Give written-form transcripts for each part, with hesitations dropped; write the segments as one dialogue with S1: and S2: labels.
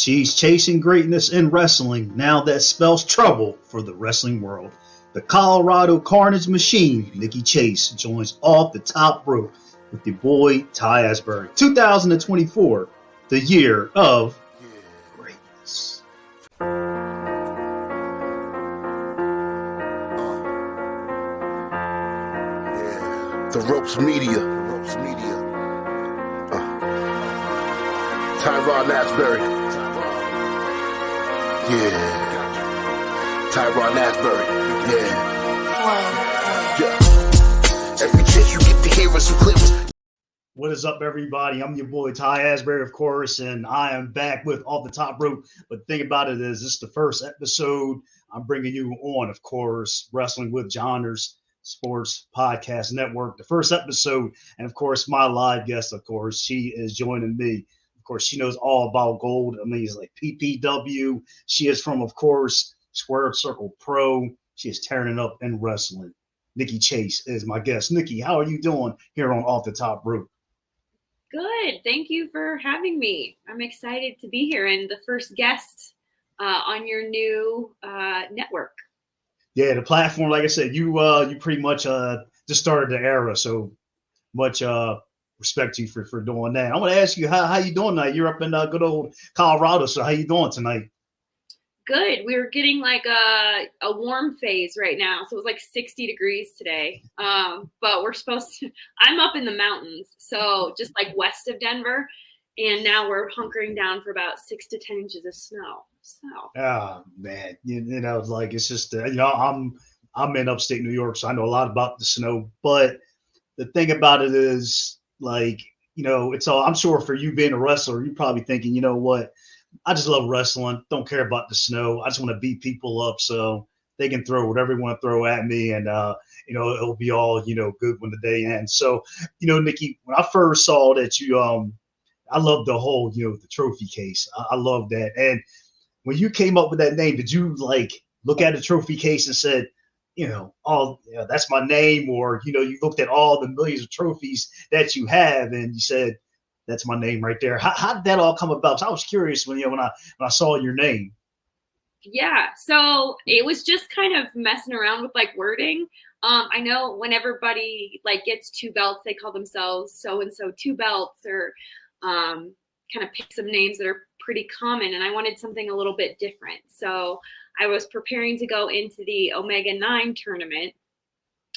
S1: She's chasing greatness in wrestling. Now that spells trouble for the wrestling world. The Colorado Carnage Machine, Nikki Chase, joins Off the Top Rope with your boy Ty Asbury. 2024, the year of greatness.
S2: The Ropes Media. Tyrod Asbury. Yeah. Tyrod Asbury. Yeah. Every chance you get to hear us, some clips.
S1: What is up, everybody? I'm your boy Ty Asbury, of course, and I am back with Off the Top Rope. But the thing about it is, this is the first episode I'm bringing you on, of course, Wrestling with Johners Sports Podcast Network. The first episode, and of course, my live guest, of course, she is joining me. Of course, she knows all about gold. I mean, it's like PPW. She is from, of course, Square Circle Pro. She is tearing it up in wrestling. Nikki Chase is my guest. Nikki, how are you doing here on Off the Top Rope?
S3: Good. Thank you for having me. I'm excited to be here and the first guest on your new network.
S1: Yeah, the platform, like I said, you pretty much just started the era, so much respect to you for doing that. I want to ask you how you doing tonight? You're up in good old Colorado, so how you doing tonight?
S3: Good. We're getting like a warm phase right now, so it was like 60 degrees today. But we're supposed to. I'm up in the mountains, so just like west of Denver, and now we're hunkering down for about 6 to 10 inches of snow. So. Oh
S1: man, you know, like it's just I'm in upstate New York, so I know a lot about the snow. But the thing about it is, like, you know, it's all. I'm sure for you being a wrestler, you're probably thinking, you know what? I just love wrestling. Don't care about the snow. I just want to beat people up so they can throw whatever they want to throw at me, and you know, it'll be all, you know, good when the day ends. So, you know, Nikki, when I first saw that you I love the whole, you know, the trophy case. I love that. And when you came up with that name, did you like look at the trophy case and said, you know, oh, yeah, that's my name, or, you know, you looked at all the millions of trophies that you have and you said, that's my name right there. How did that all come about? So I was curious when I saw your name.
S3: Yeah, so it was just kind of messing around with like wording. I know when everybody like gets 2 belts, they call themselves so and so 2 belts, or kind of pick some names that are pretty common. And I wanted something a little bit different. So I was preparing to go into the Omega 9 tournament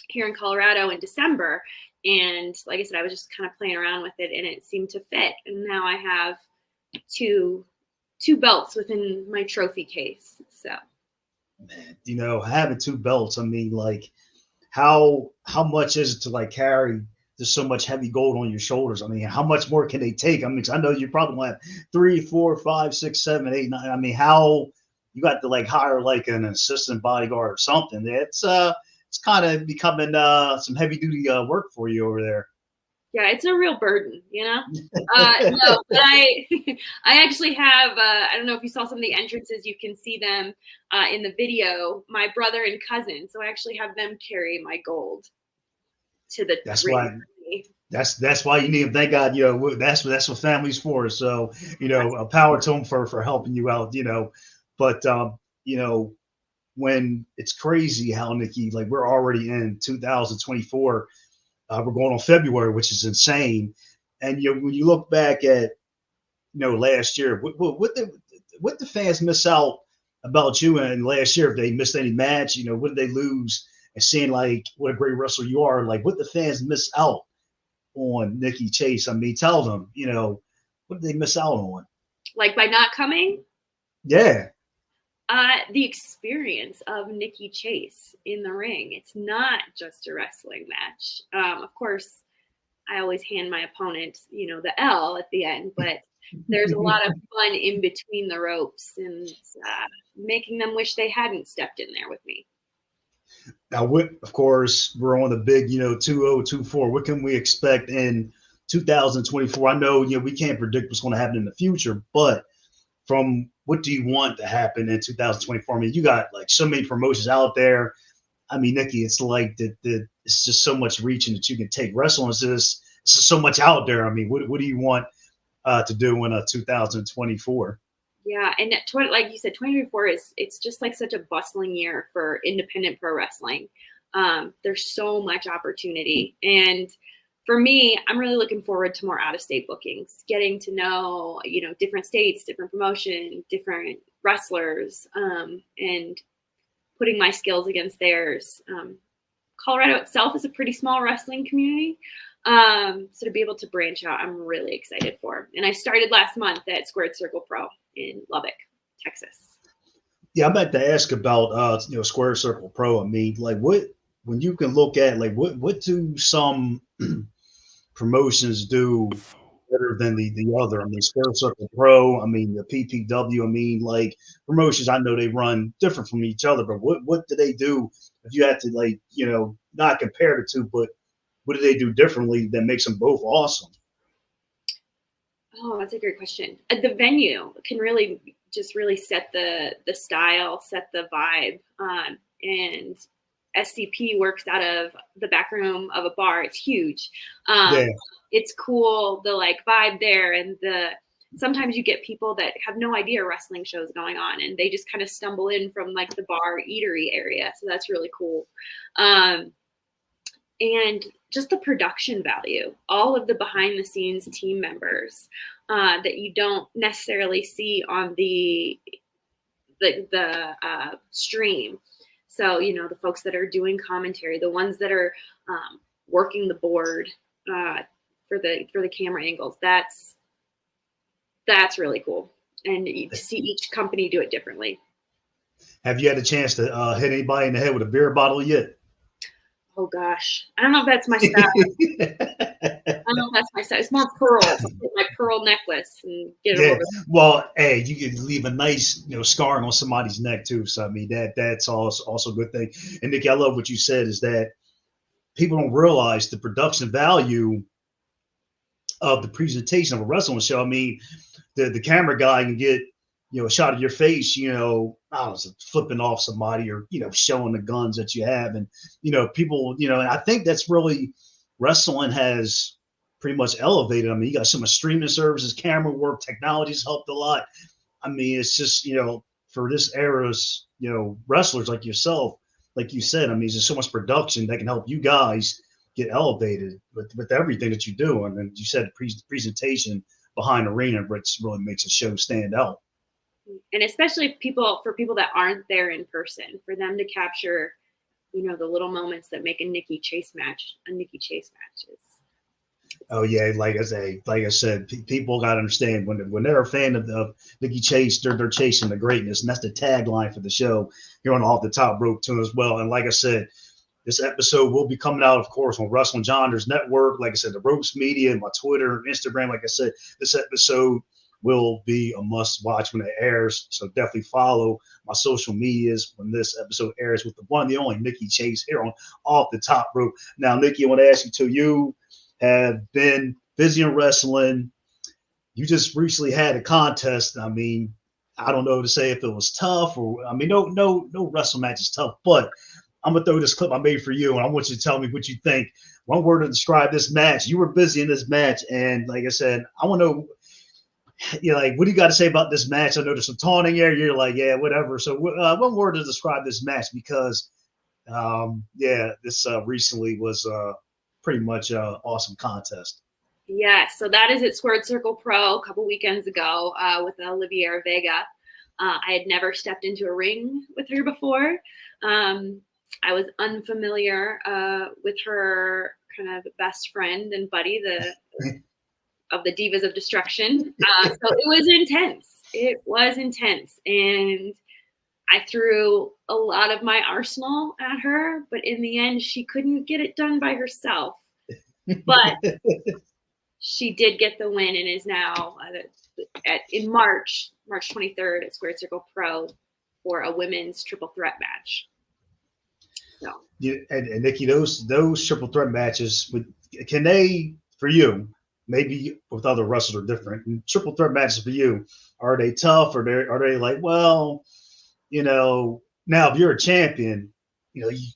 S3: here in Colorado in December. And like I said, I was just kind of playing around with it and it seemed to fit. And now I have two belts within my trophy case. So,
S1: man, you know, having 2 belts, I mean, like how much is it to like carry just so much heavy gold on your shoulders? I mean, how much more can they take? I mean, 'cause I know you probably have 3, 4, 5, 6, 7, 8, 9. I mean, how you got to like hire like an assistant bodyguard or something? It's kind of becoming some heavy duty work for you over there.
S3: Yeah, it's a real burden, you know? No, but I actually have, I don't know if you saw some of the entrances, you can see them in the video, my brother and cousin. So I actually have them carry my gold to the ring.
S1: That's why you need them. Thank God, you know, that's what family's for. So, you know, power to them for helping you out, you know. But, you know, when it's crazy how, Nikki, like we're already in 2024. We're going on February, which is insane. And you know, when you look back at, you know, last year, what the fans miss out about you and last year, if they missed any match, you know, what did they lose? And seeing like what a great wrestler you are, like what the fans miss out on Nikki Chase. I mean, tell them, you know, what did they miss out on? Like
S3: by not coming?
S1: Yeah.
S3: The experience of Nikki Chase in the ring. It's not just a wrestling match. Of course, I always hand my opponent, you know, the L at the end, but there's a lot of fun in between the ropes and making them wish they hadn't stepped in there with me.
S1: Now, of course, we're on the big, you know, 2024. What can we expect in 2024? I know, you know, we can't predict what's going to happen in the future, but from what do you want to happen in 2024? I mean, you got like so many promotions out there. I mean, Nikki, it's like it's just so much reaching that you can take. Wrestling is just so much out there. I mean, what do you want to do in 2024?
S3: Yeah, and like you said, 2024 it's just like such a bustling year for independent pro wrestling. There's so much opportunity, and for me, I'm really looking forward to more out of state bookings, getting to know different states, different promotion, different wrestlers, and putting my skills against theirs. Colorado itself is a pretty small wrestling community. So to be able to branch out, I'm really excited for. And I started last month at Squared Circle Pro in Lubbock, Texas.
S1: Yeah, I'm about to ask about Square Circle Pro. I mean, like what when you can look at like what do some promotions do better than the other? I mean, Square Circle Pro, I mean the PPW, I mean like promotions I know they run different from each other, but what do they do if you had to like, not compare the two, but what do they do differently that makes them both awesome?
S3: Oh, that's a great question. The venue can really set the style, set the vibe, and SCP works out of the back room of a bar. It's huge.
S1: Yeah.
S3: It's cool, the like vibe there, and sometimes you get people that have no idea a wrestling show is going on, and they just kind of stumble in from like the bar eatery area. So that's really cool. And just the production value, all of the behind the scenes team members that you don't necessarily see on the stream. So, the folks that are doing commentary, the ones that are working the board for the camera angles, that's really cool. And you see each company do it differently.
S1: Have you had a chance to hit anybody in the head with a beer bottle yet?
S3: Oh gosh, I don't know if that's my style. I don't know if that's my style. It's more pearls. Get my pearl necklace and get it over.
S1: Well, hey, you can leave a nice, scarring on somebody's neck too. So I mean that's also a good thing. And Nikki, I love what you said is that people don't realize the production value of the presentation of a wrestling show. I mean, the camera guy can get a shot of your face, I was flipping off somebody or, showing the guns that you have. And, people, and I think that's really wrestling has pretty much elevated. I mean, you got so much streaming services, camera work, technology's helped a lot. I mean, it's just, for this era's, wrestlers like yourself, like you said, I mean, there's so much production that can help you guys get elevated with everything that you do. And then you said presentation behind the arena, which really makes a show stand out.
S3: And especially for people that aren't there in person, for them to capture, the little moments that make a Nikki Chase match is.
S1: Oh yeah, like I said, people got to understand when they're a fan of Nikki Chase, they're chasing the greatness, and that's the tagline for the show here on Off the Top Rope too as well. And like I said, this episode will be coming out, of course, on Wrestling Genres Network. Like I said, the Ropes Media, my Twitter, Instagram. Like I said, this episode will be a must watch when it airs. So definitely follow my social medias when this episode airs with the one and the only Nikki Chase here on Off the Top Rope. Now, Nikki, I want to ask you too. You have been busy in wrestling. You just recently had a contest. I mean, I don't know to say if it was tough or, I mean, no wrestling match is tough, but I'm going to throw this clip I made for you, and I want you to tell me what you think. One word to describe this match. You were busy in this match, and like I said, I want to know, like, what do you got to say about this match? I know there's some taunting here. You're like, yeah, whatever. So one word to describe this match because, this recently was pretty much an awesome contest.
S3: Yeah, so that is at Squared Circle Pro a couple weekends ago with Olivia Vega. I had never stepped into a ring with her before. I was unfamiliar with her kind of best friend and buddy, of the Divas of Destruction. So it was intense. It was intense. And I threw a lot of my arsenal at her, but in the end, she couldn't get it done by herself. But she did get the win and is now in March 23rd at Squared Circle Pro for a women's triple threat match. So.
S1: Yeah, and Nikki, those triple threat matches, can they, for you, maybe with other wrestlers are different. And triple threat matches for you, are they tough or are they like, well, now if you're a champion, if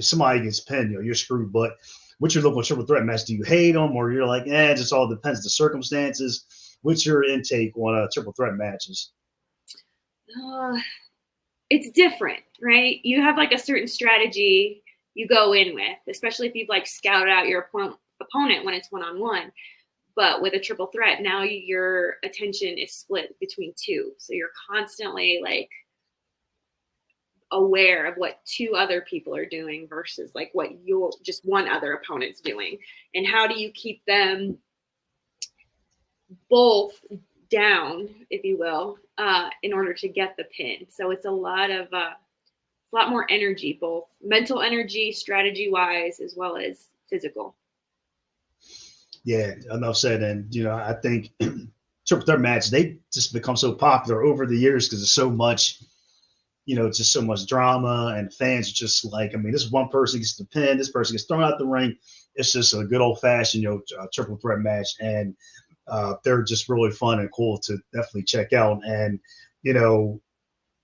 S1: somebody gets pinned, you're screwed. But what's your local triple threat match? Do you hate them or you're like, it just all depends the circumstances? What's your intake on triple threat matches?
S3: Uh, it's different, right? You have like a certain strategy you go in with, especially if you've like scouted out your opponent when it's one-on-one. But with a triple threat, now your attention is split between two. So you're constantly like aware of what two other people are doing versus like what your just one other opponent's doing. And how do you keep them both down, if you will, in order to get the pin? So it's a lot more energy, both mental energy, strategy wise, as well as physical.
S1: Yeah, enough said. And I think triple threat matches, they just become so popular over the years because there's so much, just so much drama, and fans are just like, I mean, this one person gets the pin, this person gets thrown out the ring. It's just a good old fashioned, triple threat match, and they're just really fun and cool to definitely check out. And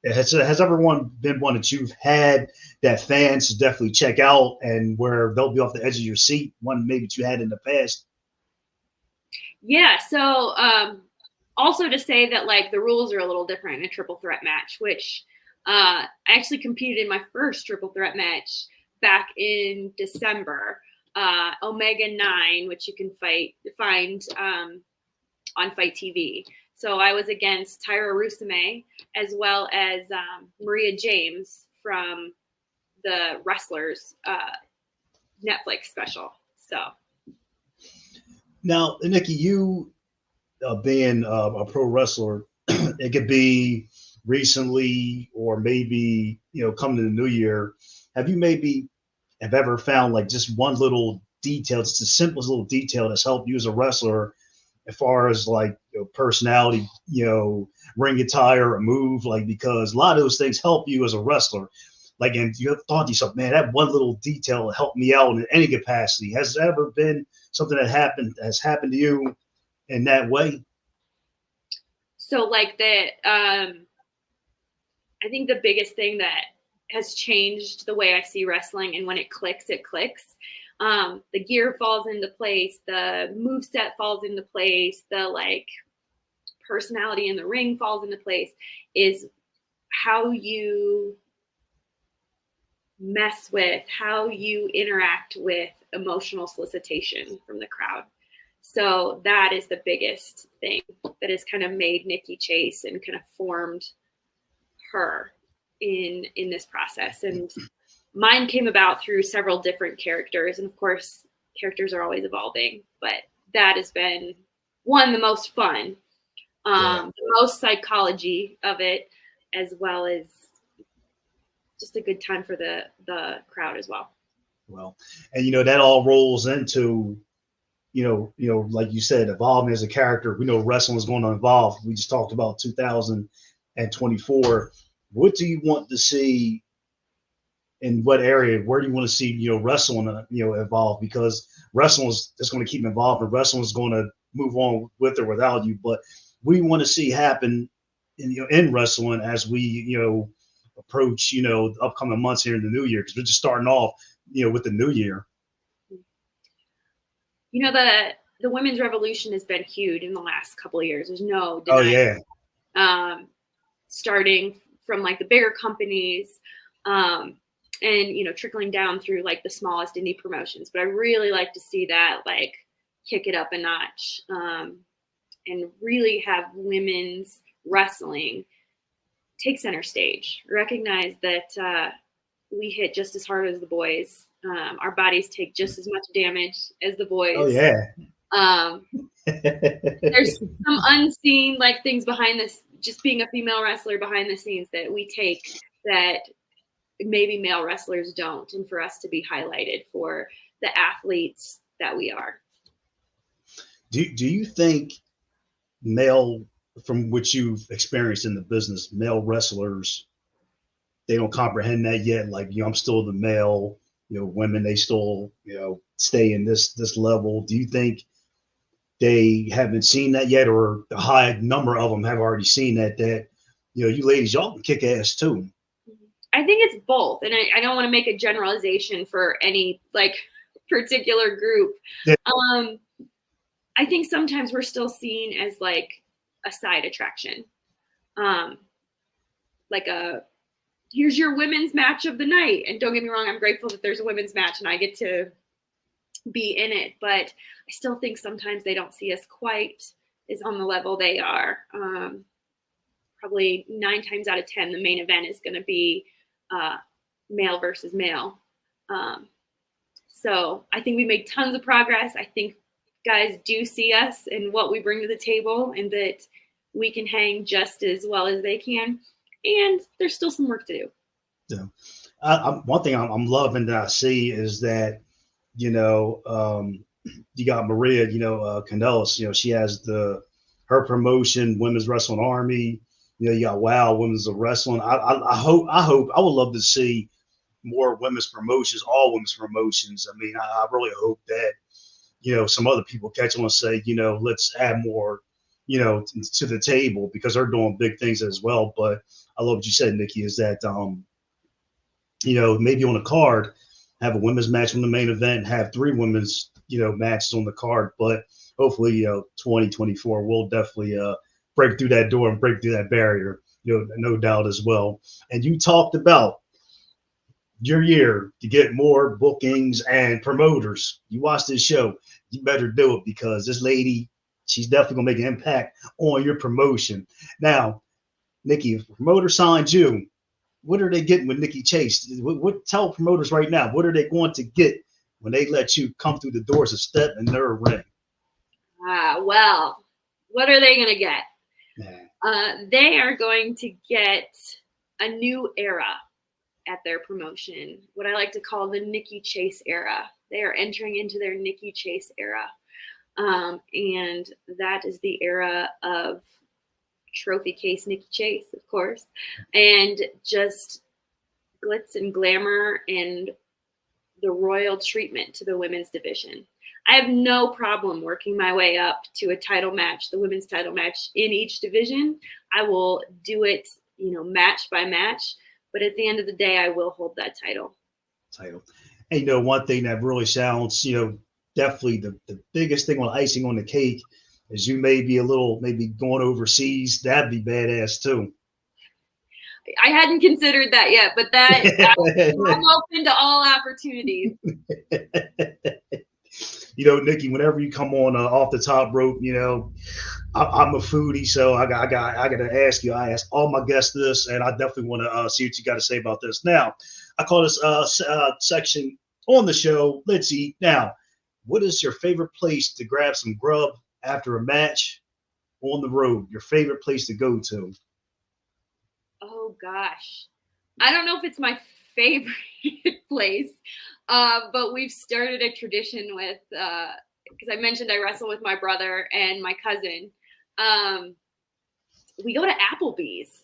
S1: has everyone been one that you've had that fans definitely check out and where they'll be off the edge of your seat? One maybe that you had in the past.
S3: Yeah. So also to say that like the rules are a little different in a triple threat match, which I actually competed in my first triple threat match back in December, Omega 9, which you can find on Fight TV. So I was against Tyra Rusame as well as Maria James from the Wrestlers Netflix special. So
S1: now, Nikki, you being a pro wrestler, it could be recently or maybe coming to the new year. Have you have ever found like just one little detail, just the simplest little detail that's helped you as a wrestler as far as like personality, ring attire, a move, like, because a lot of those things help you as a wrestler. Like, and you have thought to yourself, man, that one little detail helped me out in any capacity. Has there ever been something that has happened to you in that way?
S3: So like that, I think the biggest thing that has changed the way I see wrestling, and when it clicks, it clicks. The gear falls into place, the moveset falls into place, the like personality in the ring falls into place, is how you mess with, how you interact with emotional solicitation from the crowd. So that is the biggest thing that has kind of made Nikki Chase and kind of formed her in this process. And mine came about through several different characters. And of course, characters are always evolving, but that has been the most fun, the most psychology of it, as well as just a good time for the crowd as well.
S1: Well, and that all rolls into, like you said, evolving as a character. We know wrestling is going to evolve. We just talked about 2024. What do you want to see? In what area? Where do you want to see wrestling evolve? Because wrestling is just going to keep evolving. Wrestling is going to move on with or without you. But we want to see happen in wrestling as we approach the upcoming months here in the new year, because we're just starting off with the new year.
S3: The women's revolution has been huge in the last couple of years. There's no denying.
S1: Oh yeah.
S3: Starting from like the bigger companies, and trickling down through like the smallest indie promotions. But I really like to see that like kick it up a notch, and really have women's wrestling take center stage. Recognize that we hit just as hard as the boys. Our bodies take just as much damage as the boys.
S1: Oh yeah.
S3: There's some unseen like things behind this, just being a female wrestler behind the scenes that we take that maybe male wrestlers don't, and for us to be highlighted for the athletes that we are.
S1: Do you think male, from what you've experienced in the business, male wrestlers, they don't comprehend that yet? Like, I'm still the male, women, they still, stay in this level. Do you think they haven't seen that yet, or a high number of them have already seen that you ladies, y'all can kick ass too?
S3: I think it's both. And I don't want to make a generalization for any like particular group.
S1: Yeah.
S3: I think sometimes we're still seen as like a side attraction. Um, like here's your women's match of the night. And don't get me wrong, I'm grateful that there's a women's match and I get to be in it, but I still think sometimes they don't see us quite as on the level they are. Probably 9 times out of 10, the main event is going to be male versus male. So I think we make tons of progress. I think guys do see us and what we bring to the table, and that we can hang just as well as they can. And there's still some work to do.
S1: Yeah. One thing I'm loving that I see is that, you got Maria, Kanellis, she has her promotion, Women's Wrestling Army. You got WOW, Women's of Wrestling. I would love to see more women's promotions, all women's promotions. I mean, I really hope that, some other people catch on and say, let's add more, to the table, because they're doing big things as well. But I love what you said, Nikki, is that, maybe on a card, have a women's match on the main event, have 3 women's, matches on the card. But hopefully, 2024 will definitely break through that door and break through that barrier, no doubt as well. And you talked about your year to get more bookings and promoters. You watch this show, you better do it, because this lady, she's definitely gonna make an impact on your promotion. Now, Nikki, if a promoter signs you, what are they getting with Nikki Chase? Tell promoters right now, what are they going to get when they let you come through the doors and step in their ring?
S3: Well, what are they going to get?
S1: Yeah.
S3: They are going to get a new era at their promotion, what I like to call the Nikki Chase era. They are entering into their Nikki Chase era. And that is the era of trophy case Nikki Chase, of course, and just glitz and glamour and the royal treatment to the women's division. I have no problem working my way up to a title match, the women's title match in each division. I will do it, match by match. But at the end of the day, I will hold that title.
S1: And one thing that really sounds, definitely the biggest thing on icing on the cake is you may be maybe going overseas. That'd be badass too.
S3: I hadn't considered that yet, but I'm open to all opportunities.
S1: Nikki, whenever you come on off the top rope, I'm a foodie, so I got to ask you. I ask all my guests this, and I definitely want to see what you got to say about this. Now, I call this section on the show, Let's Eat. Now, what is your favorite place to grab some grub after a match on the road? Your favorite place to go to?
S3: Oh gosh, I don't know if it's my favorite place, but we've started a tradition with, because I mentioned I wrestle with my brother and my cousin. We go to Applebee's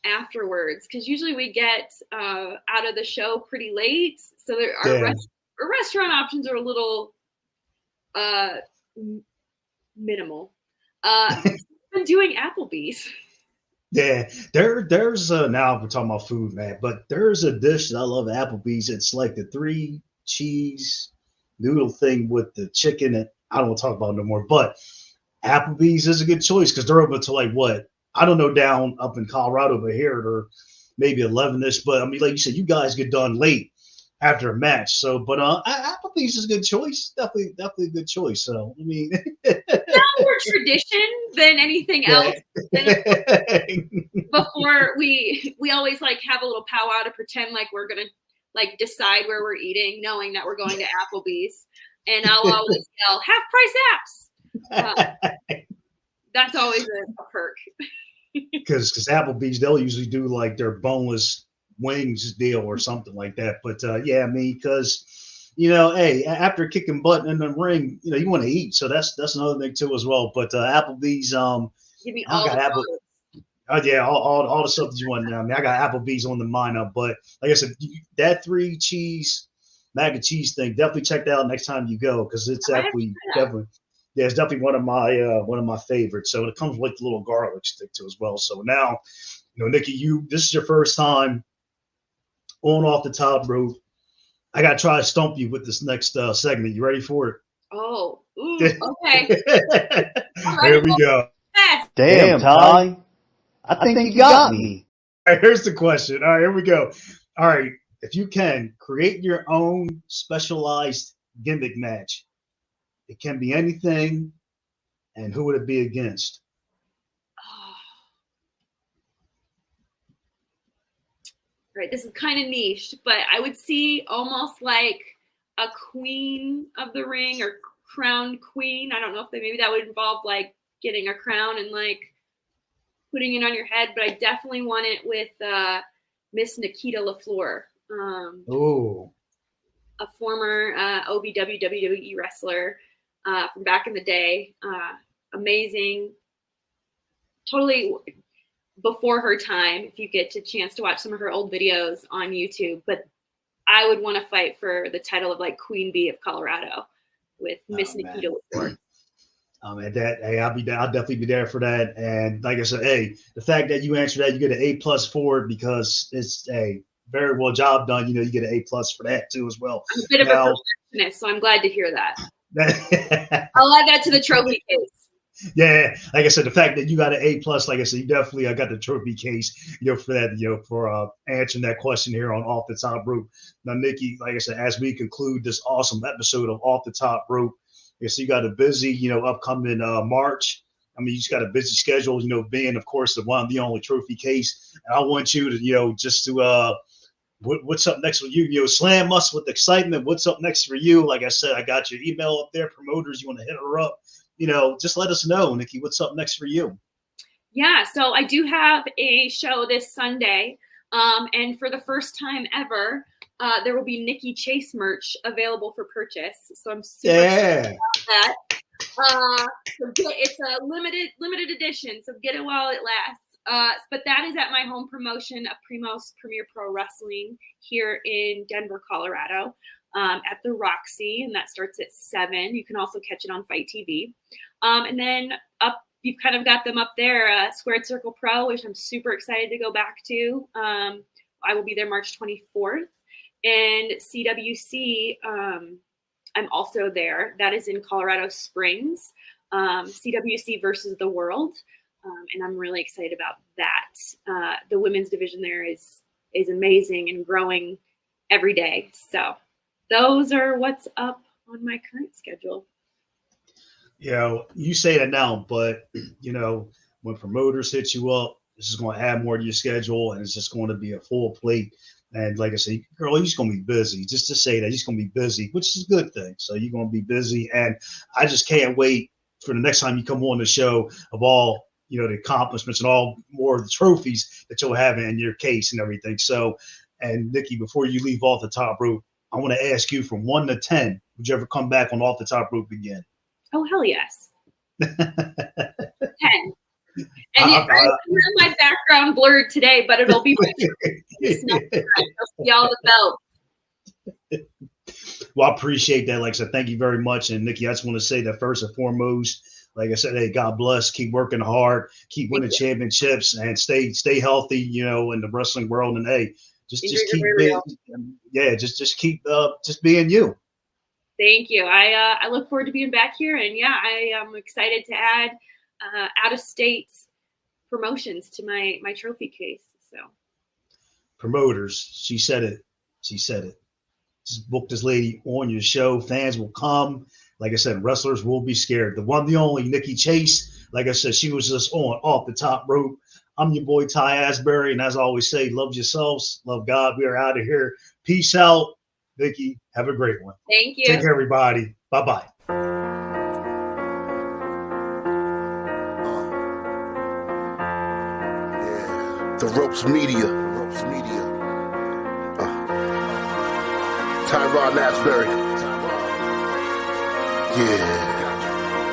S3: afterwards, because usually we get out of the show pretty late, so our restaurant options are a little minimal. I've been doing Applebee's.
S1: Yeah, there's now we're talking about food, man, but there's a dish that I love at Applebee's. It's like the 3 cheese noodle thing with the chicken, and I don't want to talk about it no more. But Applebee's is a good choice because they're open to like what? I don't know, down up in Colorado, but here they're maybe 11-ish. But I mean, like you said, you guys get done late after a match. So, but Applebee's is a good choice. Definitely a good choice. So, I mean,
S3: more tradition than anything else. Before we always like have a little powwow to pretend like we're gonna like decide where we're eating, knowing that we're going to Applebee's, and I'll always yell half price apps. That's always a perk.
S1: Because Applebee's, they'll usually do like their boneless wings deal or something like that. But yeah, I mean, because hey, after kicking butt in the ring, you want to eat. So that's another thing too as well. But Applebee's,
S3: give me all the
S1: yeah, all the stuff that you want now. I mean, I got Applebee's on the lineup, but like I said, that 3 cheese mac and cheese thing, definitely check that out next time you go, because it's definitely yeah, it's definitely one of my favorites. So it comes with the little garlic stick too as well. So now, Nikki, this is your first time on Off the Top Rope. I gotta try to stump you with this next segment. You ready for it?
S3: Oh, Ooh, okay. All right,
S1: Here we go.
S3: fast.
S4: Damn, Ty. I think you got me.
S1: All right, here's the question. All right, here we go. All right, if you can create your own specialized gimmick match, it can be anything, and who would it be against?
S3: Right, this is kind of niche, but I would see almost like a queen of the ring or crowned queen. I don't know if maybe that would involve like getting a crown and like putting it on your head, but I definitely want it with Miss Nikita LaFleur,
S1: Oh,
S3: a former OVW WWE wrestler from back in the day. Amazing, totally before her time, if you get a chance to watch some of her old videos on YouTube. But I would want to fight for the title of like Queen Bee of Colorado with Miss Nikita LaFleur.
S1: I'll definitely be there for that. And like I said, hey, the fact that you answered that, you get an A+ for it because it's a very well job done. You know, you get an A+ for that too as well.
S3: I'm a bit of a perfectionist, so I'm glad to hear that. I'll add that to the trophy case.
S1: Yeah, like I said, the fact that you got an A+, like I said, you definitely got the trophy case, for that, for answering that question here on Off the Top Rope. Now, Nikki, like I said, as we conclude this awesome episode of Off the Top Rope, so you got a busy, upcoming March. I mean, you just got a busy schedule, being, of course, the one, the only trophy case. And I want you to, just to what's up next for you? Slam us with excitement. What's up next for you? Like I said, I got your email up there. Promoters, you want to hit her up? Just let us know, Nikki, what's up next for you?
S3: Yeah, so I do have a show this Sunday. And for the first time ever, there will be Nikki Chase merch available for purchase. So I'm super excited about that. It's a limited edition, so get it while it lasts. But that is at my home promotion of Primos Premier Pro Wrestling here in Denver, Colorado. At the Roxy, and that starts at 7. You can also catch it on Fight TV. And then you've kind of got them up there, Squared Circle Pro, which I'm super excited to go back to. I will be there March 24th. And CWC, I'm also there. That is in Colorado Springs. CWC versus the World. And I'm really excited about that. The women's division there is amazing and growing every day. So those are what's up on my current schedule.
S1: You say that now, but when promoters hit you up, this is going to add more to your schedule, and it's just going to be a full plate. And like I say, girl, you're just going to be busy. Just to say that, you're just going to be busy, which is a good thing. So you're going to be busy, and I just can't wait for the next time you come on the show of all the accomplishments and all more of the trophies that you'll have in your case and everything. So, and Nikki, before you leave Off the Top Rope, I want to ask you, from 1 to 10, would you ever come back on Off the Top Rope again?
S3: Oh, hell yes. 10. And I have my background blurred today, but it'll be I'll see all the belts.
S1: Well, I appreciate that. Like I said, thank you very much. And Nikki, I just want to say that first and foremost, like I said, hey, God bless. Keep working hard. Keep winning championships, and stay healthy, in the wrestling world. And hey, just keep being, just keep just being you.
S3: Thank you. I look forward to being back here, and I am excited to add out of state promotions to my trophy case. So
S1: promoters, she said it. Just book this lady on your show. Fans will come. Like I said, wrestlers will be scared. The one, the only, Nikki Chase. Like I said, she was just on Off the Top Rope. I'm your boy, Ty Asbury. And as I always say, love yourselves. Love God. We are out of here. Peace out. Nikki, have a great one.
S3: Thank you.
S1: Take care, everybody. Bye-bye.
S2: The Ropes Media. Tyrod Asbury. Yeah.